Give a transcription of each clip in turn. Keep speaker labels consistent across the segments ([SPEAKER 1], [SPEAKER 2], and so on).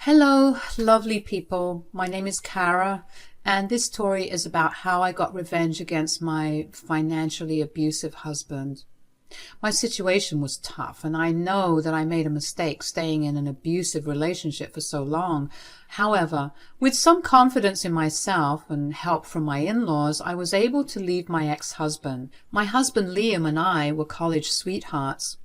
[SPEAKER 1] Hello, lovely people. My name is Kara, and this story is about how I got revenge against my financially abusive husband. My situation was tough, and I know that I made a mistake staying in an abusive relationship for so long. However, with some confidence in myself and help from my in-laws, I was able to leave my ex-husband. My husband Liam and I were college sweethearts.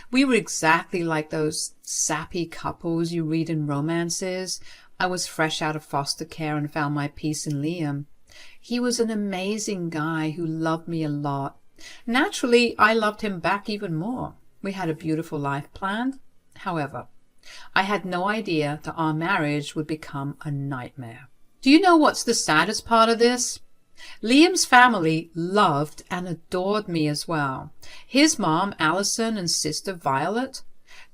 [SPEAKER 1] We were exactly like those sappy couples you read in romances. I was fresh out of foster care and found my peace in Liam. He was an amazing guy who loved me a lot. Naturally, I loved him back even more. We had a beautiful life planned. However, I had no idea that our marriage would become a nightmare. Do you know what's the saddest part of this? Liam's family loved and adored me as well. His mom, Allison, and sister, Violet,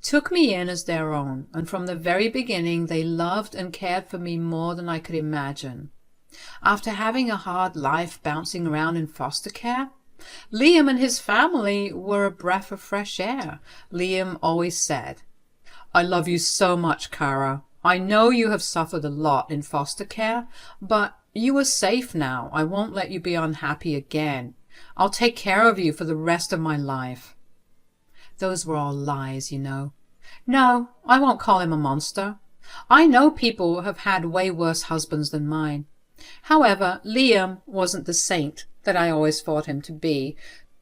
[SPEAKER 1] took me in as their own, and from the very beginning they loved and cared for me more than I could imagine. After having a hard life bouncing around in foster care, Liam and his family were a breath of fresh air. Liam always said, "I love you so much, Kara. I know you have suffered a lot in foster care, but you are safe now. I won't let you be unhappy again. I'll take care of you for the rest of my life." Those were all lies, you know. No, I won't call him a monster. I know people who have had way worse husbands than mine. However, Liam wasn't the saint that I always thought him to be.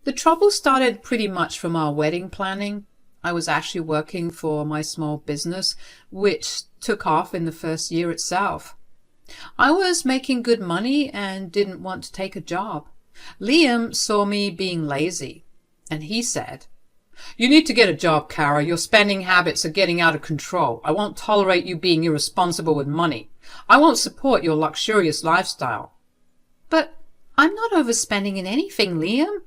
[SPEAKER 1] The trouble started pretty much from our wedding planning. I was actually working for my small business, which took off in the first year itself. I was making good money and didn't want to take a job. Liam saw me being lazy, and he said, "You need to get a job, Kara. Your spending habits are getting out of control. I won't tolerate you being irresponsible with money. I won't support your luxurious lifestyle." "But I'm not overspending in anything, Liam.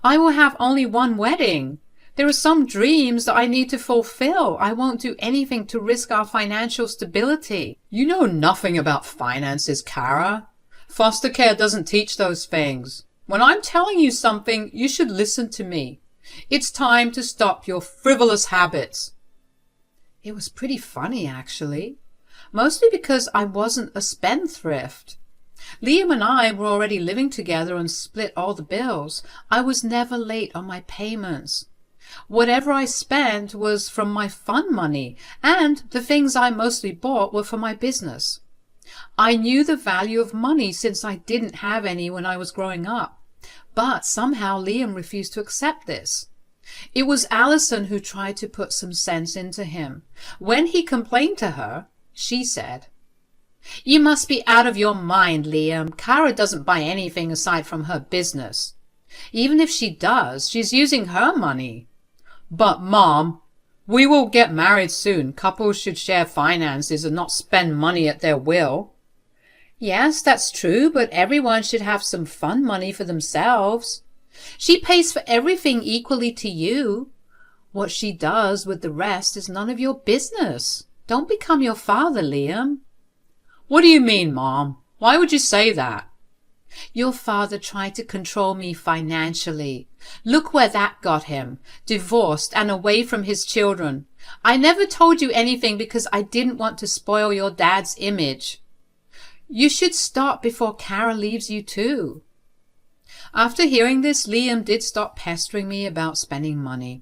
[SPEAKER 1] I will have only one wedding. There are some dreams that I need to fulfill. I won't do anything to risk our financial stability." "You know nothing about finances, Kara. Foster care doesn't teach those things. When I'm telling you something, you should listen to me. It's time to stop your frivolous habits." It was pretty funny, actually. Mostly because I wasn't a spendthrift. Liam and I were already living together and split all the bills. I was never late on my payments. Whatever I spent was from my fun money, and the things I mostly bought were for my business. I knew the value of money since I didn't have any when I was growing up. But somehow Liam refused to accept this. It was Allison who tried to put some sense into him. When he complained to her, she said, "You must be out of your mind, Liam. Kara doesn't buy anything aside from her business. Even if she does, she's using her money." "But, Mom, we will get married soon. Couples should share finances and not spend money at their will." "Yes, that's true, but everyone should have some fun money for themselves. She pays for everything equally to you. What she does with the rest is none of your business. Don't become your father, Liam." "What do you mean, Mom? Why would you say that?" "Your father tried to control me financially. Look where that got him. Divorced and away from his children. I never told you anything because I didn't want to spoil your dad's image. You should stop before Kara leaves you too." After hearing this, Liam did stop pestering me about spending money.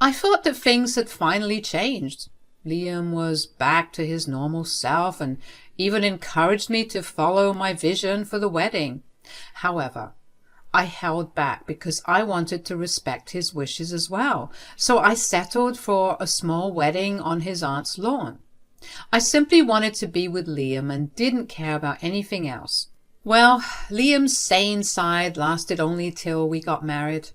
[SPEAKER 1] I thought that things had finally changed. Liam was back to his normal self and even encouraged me to follow my vision for the wedding. However, I held back because I wanted to respect his wishes as well. So I settled for a small wedding on his aunt's lawn. I simply wanted to be with Liam and didn't care about anything else. Well, Liam's sane side lasted only till we got married.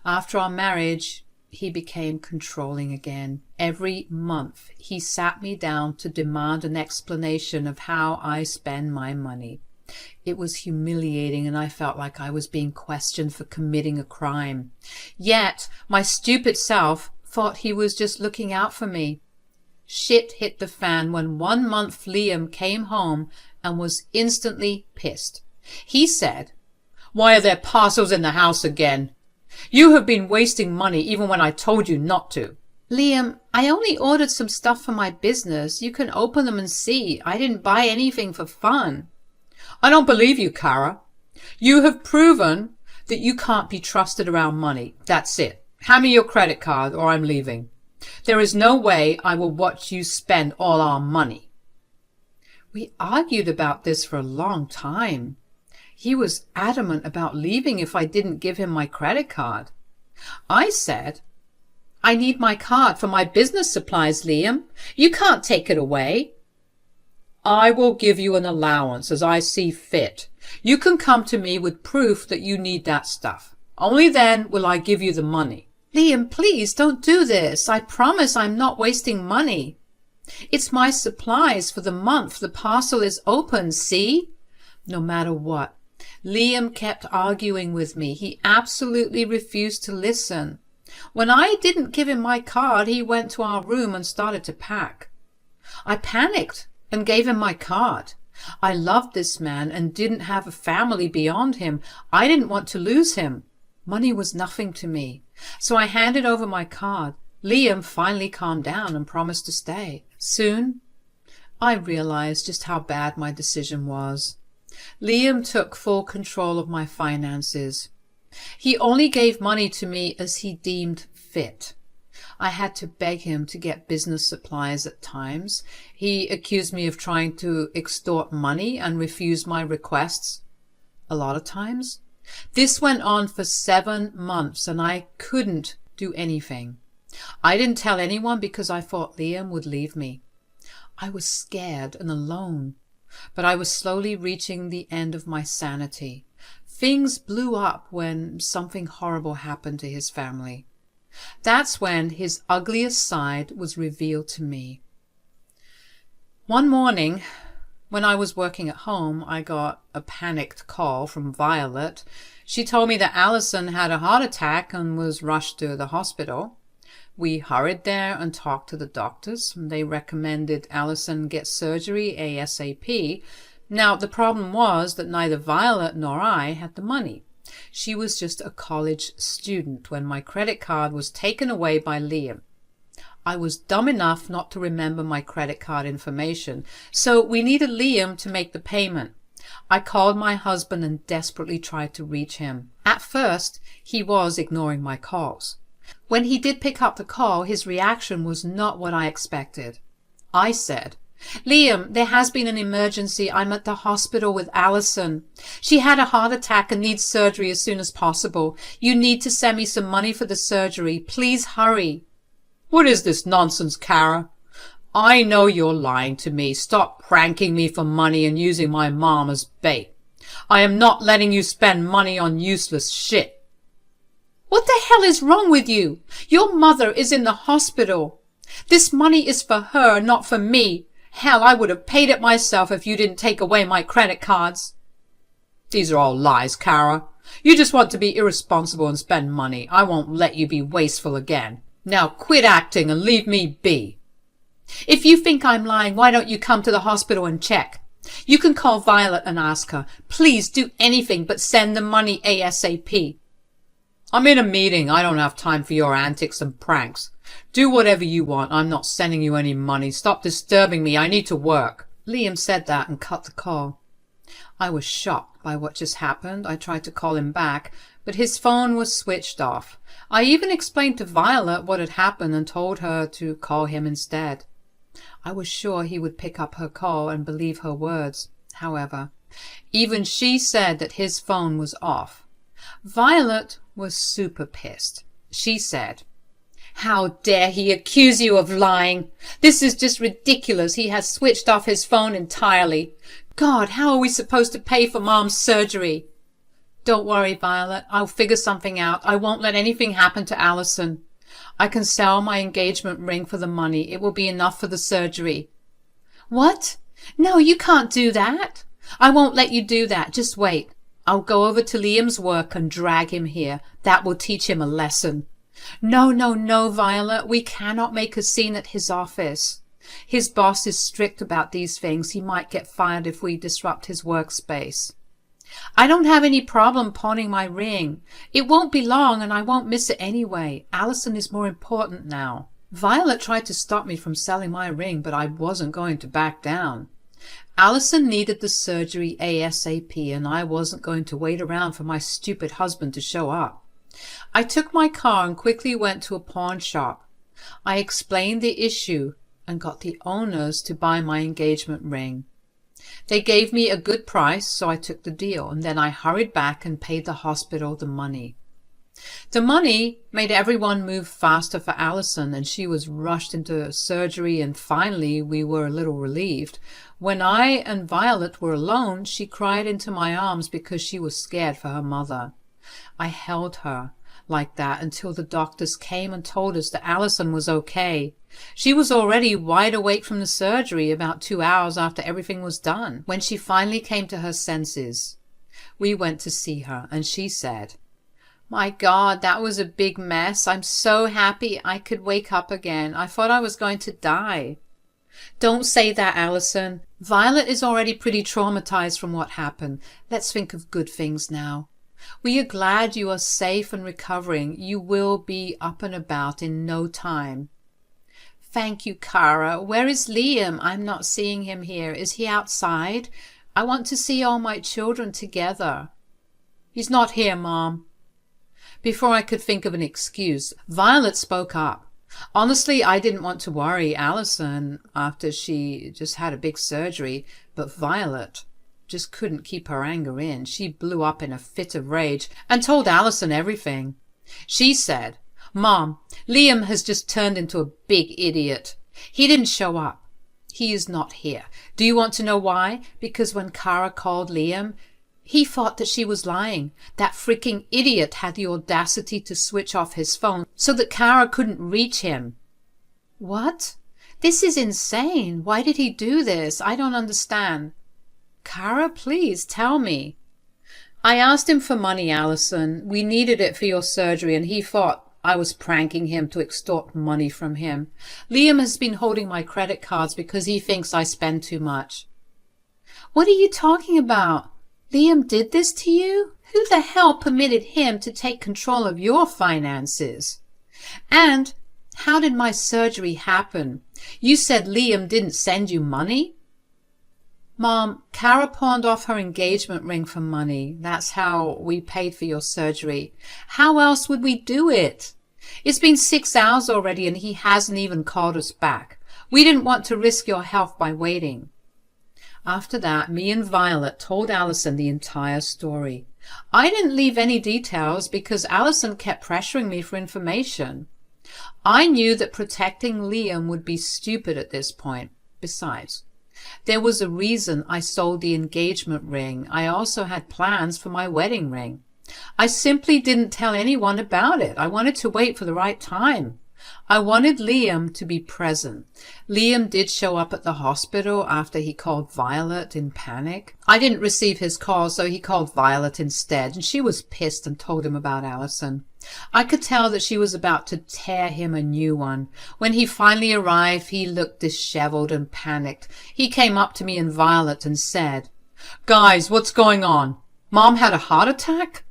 [SPEAKER 1] After our marriage, he became controlling again. Every month, he sat me down to demand an explanation of how I spend my money. It was humiliating, and I felt like I was being questioned for committing a crime. Yet, my stupid self thought he was just looking out for me. Shit hit the fan when 1 month Liam came home and was instantly pissed. He said, "Why are there parcels in the house again? You have been wasting money even when I told you not to." Liam, I only ordered some stuff for my business. You can open them and see. I didn't buy anything for fun.
[SPEAKER 2] I don't believe you, Kara. You have proven that you can't be trusted around money. That's it. Hand me your credit card or I'm leaving. There is no way I will watch you spend all our money.
[SPEAKER 1] We argued about this for a long time. He was adamant about leaving if I didn't give him my credit card. I said, I need my card for my business supplies, Liam. You can't take it away.
[SPEAKER 2] I will give you an allowance as I see fit. You can come to me with proof that you need that stuff. Only then will I give you the money.
[SPEAKER 1] Liam, please don't do this. I promise I'm not wasting money. It's my supplies for the month. The parcel is open, see? No matter what. Liam kept arguing with me. He absolutely refused to listen. When I didn't give him my card, he went to our room and started to pack. I panicked and gave him my card. I loved this man and didn't have a family beyond him. I didn't want to lose him. Money was nothing to me. So I handed over my card. Liam finally calmed down and promised to stay. Soon, I realized just how bad my decision was. Liam took full control of my finances. He only gave money to me as he deemed fit. I had to beg him to get business supplies at times. He accused me of trying to extort money and refused my requests a lot of times. This went on for 7 months and I couldn't do anything. I didn't tell anyone because I thought Liam would leave me. I was scared and alone, but I was slowly reaching the end of my sanity. Things blew up when something horrible happened to his family. That's when his ugliest side was revealed to me. One morning, when I was working at home, I got a panicked call from Violet. She told me that Allison had a heart attack and was rushed to the hospital. We hurried there and talked to the doctors. They recommended Allison get surgery ASAP. Now, the problem was that neither Violet nor I had the money. She was just a college student when my credit card was taken away by Liam. I was dumb enough not to remember my credit card information, so we needed Liam to make the payment. I called my husband and desperately tried to reach him. At first, he was ignoring my calls. When he did pick up the call, his reaction was not what I expected. I said, Liam, there has been an emergency. I'm at the hospital with Allison. She had a heart attack and needs surgery as soon as possible. You need to send me some money for the surgery. Please hurry.
[SPEAKER 2] What is this nonsense, Kara? I know you're lying to me. Stop pranking me for money and using my mom as bait. I am not letting you spend money on useless shit.
[SPEAKER 1] What the hell is wrong with you? Your mother is in the hospital. This money is for her, not for me. Hell, I would have paid it myself if you didn't take away my credit cards.
[SPEAKER 2] These are all lies, Kara. You just want to be irresponsible and spend money. I won't let you be wasteful again. Now quit acting and leave me be.
[SPEAKER 1] If you think I'm lying, why don't you come to the hospital and check? You can call Violet and ask her. Please do anything but send the money ASAP.
[SPEAKER 2] I'm in a meeting. I don't have time for your antics and pranks. Do whatever you want. I'm not sending you any money. Stop disturbing me. I need to work.
[SPEAKER 1] Liam said that and cut the call. I was shocked by what just happened. I tried to call him back, but his phone was switched off. I even explained to Violet what had happened and told her to call him instead. I was sure he would pick up her call and believe her words. However, even she said that his phone was off. Violet was super pissed. She said, How dare he accuse you of lying? This is just ridiculous. He has switched off his phone entirely. God, how are we supposed to pay for Mom's surgery? Don't worry, Violet. I'll figure something out. I won't let anything happen to Allison. I can sell my engagement ring for the money. It will be enough for the surgery. What? No, you can't do that. I won't let you do that. Just wait. I'll go over to Liam's work and drag him here. That will teach him a lesson. No, no, no, Violet. We cannot make a scene at his office. His boss is strict about these things. He might get fired if we disrupt his workspace. I don't have any problem pawning my ring. It won't be long and I won't miss it anyway. Allison is more important now. Violet tried to stop me from selling my ring, but I wasn't going to back down. Allison needed the surgery ASAP, and I wasn't going to wait around for my stupid husband to show up. I took my car and quickly went to a pawn shop. I explained the issue and got the owners to buy my engagement ring. They gave me a good price, so I took the deal, and then I hurried back and paid the hospital the money. The money made everyone move faster for Allison, and she was rushed into surgery, and finally we were a little relieved. When I and Violet were alone, she cried into my arms because she was scared for her mother. I held her like that until the doctors came and told us that Allison was okay. She was already wide awake from the surgery about 2 hours after everything was done. When she finally came to her senses, we went to see her, and she said, "My God, that was a big mess. I'm so happy I could wake up again. I thought I was going to die." "Don't say that, Allison. Violet is already pretty traumatized from what happened. Let's think of good things now. We are glad you are safe and recovering. You will be up and about in no time." "Thank you, Kara. Where is Liam? I'm not seeing him here. Is he outside? I want to see all my children together." "He's not here, Mom." Before I could think of an excuse, Violet spoke up. Honestly, I didn't want to worry Allison after she just had a big surgery, but Violet just couldn't keep her anger in. She blew up in a fit of rage and told Allison everything. She said, "Mom, Liam has just turned into a big idiot. He didn't show up. He is not here. Do you want to know why? Because when Kara called Liam, he thought that she was lying. That freaking idiot had the audacity to switch off his phone so that Kara couldn't reach him." "What? This is insane. Why did he do this? I don't understand." "Kara, please tell me." "I asked him for money, Allison. We needed it for your surgery, and he thought I was pranking him to extort money from him. Liam has been holding my credit cards because he thinks I spend too much." "What are you talking about? Liam did this to you? Who the hell permitted him to take control of your finances? And how did my surgery happen? You said Liam didn't send you money?" "Mom, Kara pawned off her engagement ring for money. That's how we paid for your surgery. How else would we do it? It's been 6 hours already and he hasn't even called us back. We didn't want to risk your health by waiting." After that, me and Violet told Allison the entire story. I didn't leave any details because Allison kept pressuring me for information. I knew that protecting Liam would be stupid at this point. Besides, there was a reason I sold the engagement ring. I also had plans for my wedding ring. I simply didn't tell anyone about it. I wanted to wait for the right time. I wanted Liam to be present. Liam did show up at the hospital after he called Violet in panic. I didn't receive his call, so he called Violet instead, and she was pissed and told him about Allison. I could tell that she was about to tear him a new one. When he finally arrived, he looked disheveled and panicked. He came up to me and Violet and said, "Guys, what's going on? Mom had a heart attack?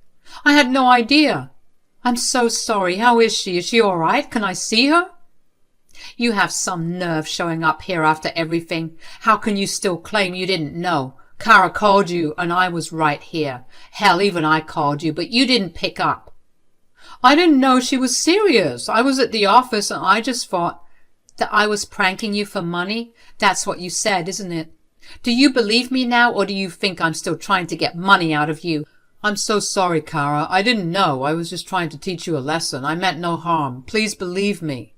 [SPEAKER 1] I had no idea. I'm so sorry. How is she? Is she all right? Can I see her?" "You have some nerve showing up here after everything. How can you still claim you didn't know? Kara called you and I was right here. Hell, even I called you, but you didn't pick up." "I didn't know she was serious. I was at the office and I just thought that I was pranking you for money." That's what you said, isn't it? Do you believe me now, or do you think I'm still trying to get money out of you? "I'm so sorry, Kara. I didn't know. I was just trying to teach you a lesson. I meant no harm. Please believe me."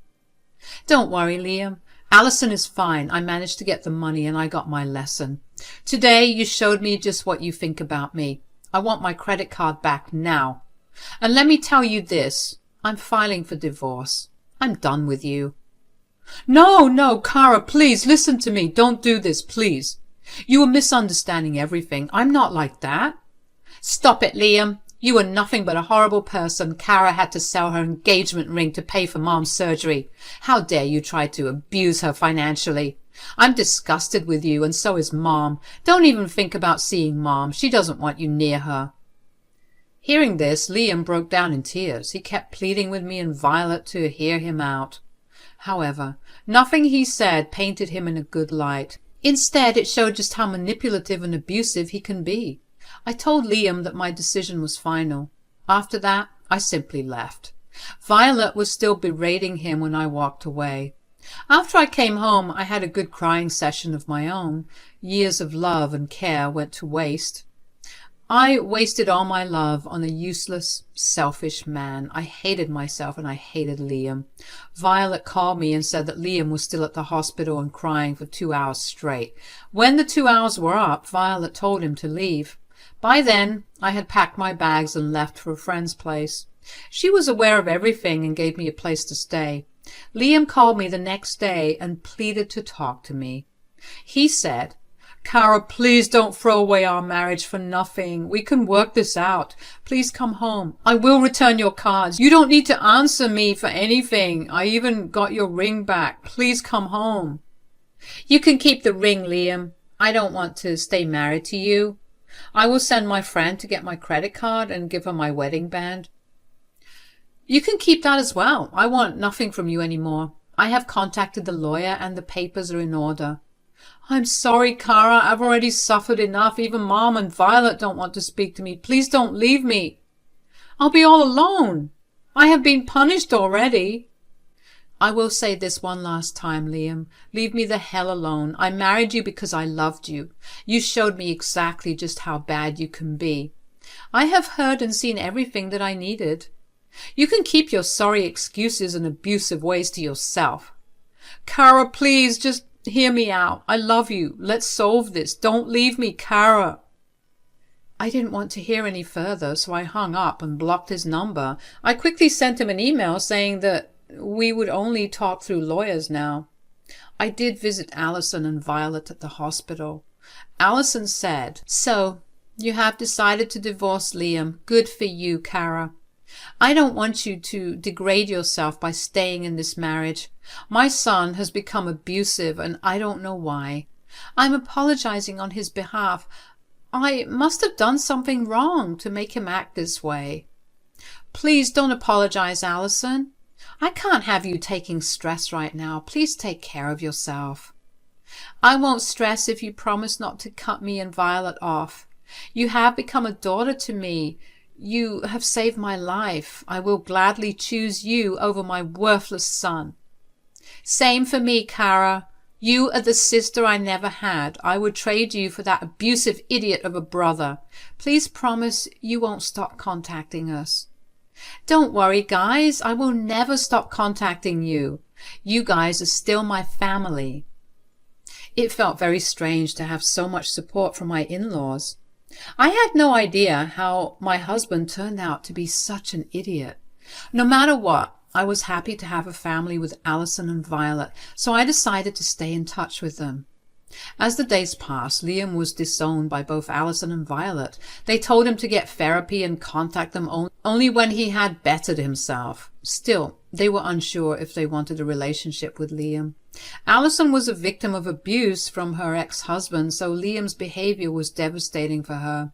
[SPEAKER 1] "Don't worry, Liam. Allison is fine. I managed to get the money and I got my lesson. Today you showed me just what you think about me. I want my credit card back now. And let me tell you this. I'm filing for divorce. I'm done with you." No, Kara, please listen to me. Don't do this, please. You are misunderstanding everything. I'm not like that. "Stop it, Liam. You are nothing but a horrible person. Kara had to sell her engagement ring to pay for Mom's surgery. How dare you try to abuse her financially? I'm disgusted with you, and so is Mom. Don't even think about seeing Mom. She doesn't want you near her." Hearing this, Liam broke down in tears. He kept pleading with me and Violet to hear him out. However, nothing he said painted him in a good light. Instead, it showed just how manipulative and abusive he can be. I told Liam that my decision was final. After that, I simply left. Violet was still berating him when I walked away. After I came home, I had a good crying session of my own. Years of love and care went to waste. I wasted all my love on a useless, selfish man. I hated myself and I hated Liam. Violet called me and said that Liam was still at the hospital and crying for 2 hours straight. When the 2 hours were up, Violet told him to leave. By then, I had packed my bags and left for a friend's place. She was aware of everything and gave me a place to stay. Liam called me the next day and pleaded to talk to me. He said, "Cara, please don't throw away our marriage for nothing. We can work this out. Please come home. I will return your cards. You don't need to answer me for anything. I even got your ring back. Please come home." "You can keep the ring, Liam. I don't want to stay married to you. I will send my friend to get my credit card and give her my wedding band." "You can keep that as well. I want nothing from you anymore. I have contacted the lawyer and the papers are in order." "I'm sorry, Cara. I've already suffered enough. Even Mom and Violet don't want to speak to me. Please don't leave me. I'll be all alone. I have been punished already." "I will say this one last time, Liam. Leave me the hell alone. I married you because I loved you. You showed me exactly just how bad you can be. I have heard and seen everything that I needed. You can keep your sorry excuses and abusive ways to yourself. Cara, please, just hear me out. I love you. Let's solve this. Don't leave me, Cara." I didn't want to hear any further, so I hung up and blocked his number. I quickly sent him an email saying that we would only talk through lawyers now. I did visit Allison and Violet at the hospital. Allison said, "So, you have decided to divorce Liam. Good for you, Cara. I don't want you to degrade yourself by staying in this marriage. My son has become abusive and I don't know why. I'm apologizing on his behalf. I must have done something wrong to make him act this way. Please don't apologize, Allison. I can't have you taking stress right now. Please take care of yourself. I won't stress if you promise not to cut me and Violet off. You have become a daughter to me. You have saved my life. I will gladly choose you over my worthless son." "Same for me, Cara. You are the sister I never had. I would trade you for that abusive idiot of a brother. Please promise you won't stop contacting us." "Don't worry, guys. I will never stop contacting you. You guys are still my family." It felt very strange to have so much support from my in-laws. I had no idea how my husband turned out to be such an idiot. No matter what, I was happy to have a family with Allison and Violet, so I decided to stay in touch with them. As the days passed, Liam was disowned by both Allison and Violet. They told him to get therapy and contact them only when he had bettered himself. Still, they were unsure if they wanted a relationship with Liam. Allison was a victim of abuse from her ex-husband, so Liam's behavior was devastating for her.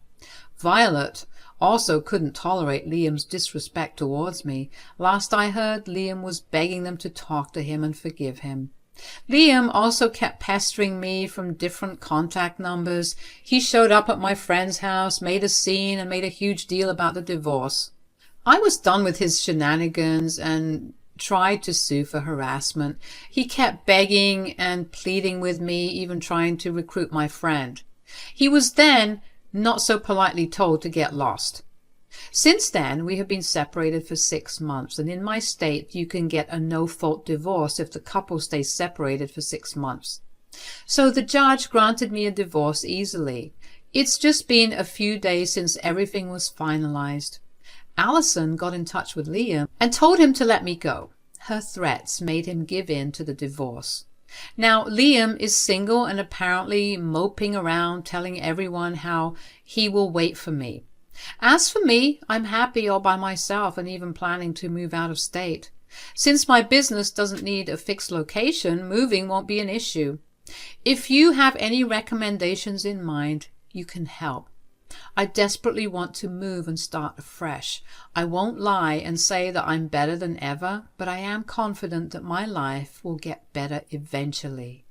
[SPEAKER 1] Violet also couldn't tolerate Liam's disrespect towards me. Last I heard, Liam was begging them to talk to him and forgive him. Liam also kept pestering me from different contact numbers. He showed up at my friend's house, made a scene, and made a huge deal about the divorce. I was done with his shenanigans and tried to sue for harassment. He kept begging and pleading with me, even trying to recruit my friend. He was then not so politely told to get lost. Since then, we have been separated for 6 months, and in my state, you can get a no-fault divorce if the couple stays separated for 6 months. So the judge granted me a divorce easily. It's just been a few days since everything was finalized. Allison got in touch with Liam and told him to let me go. Her threats made him give in to the divorce. Now, Liam is single and apparently moping around telling everyone how he will wait for me. As for me, I'm happy all by myself and even planning to move out of state. Since my business doesn't need a fixed location, moving won't be an issue. If you have any recommendations in mind, you can help. I desperately want to move and start afresh. I won't lie and say that I'm better than ever, but I am confident that my life will get better eventually.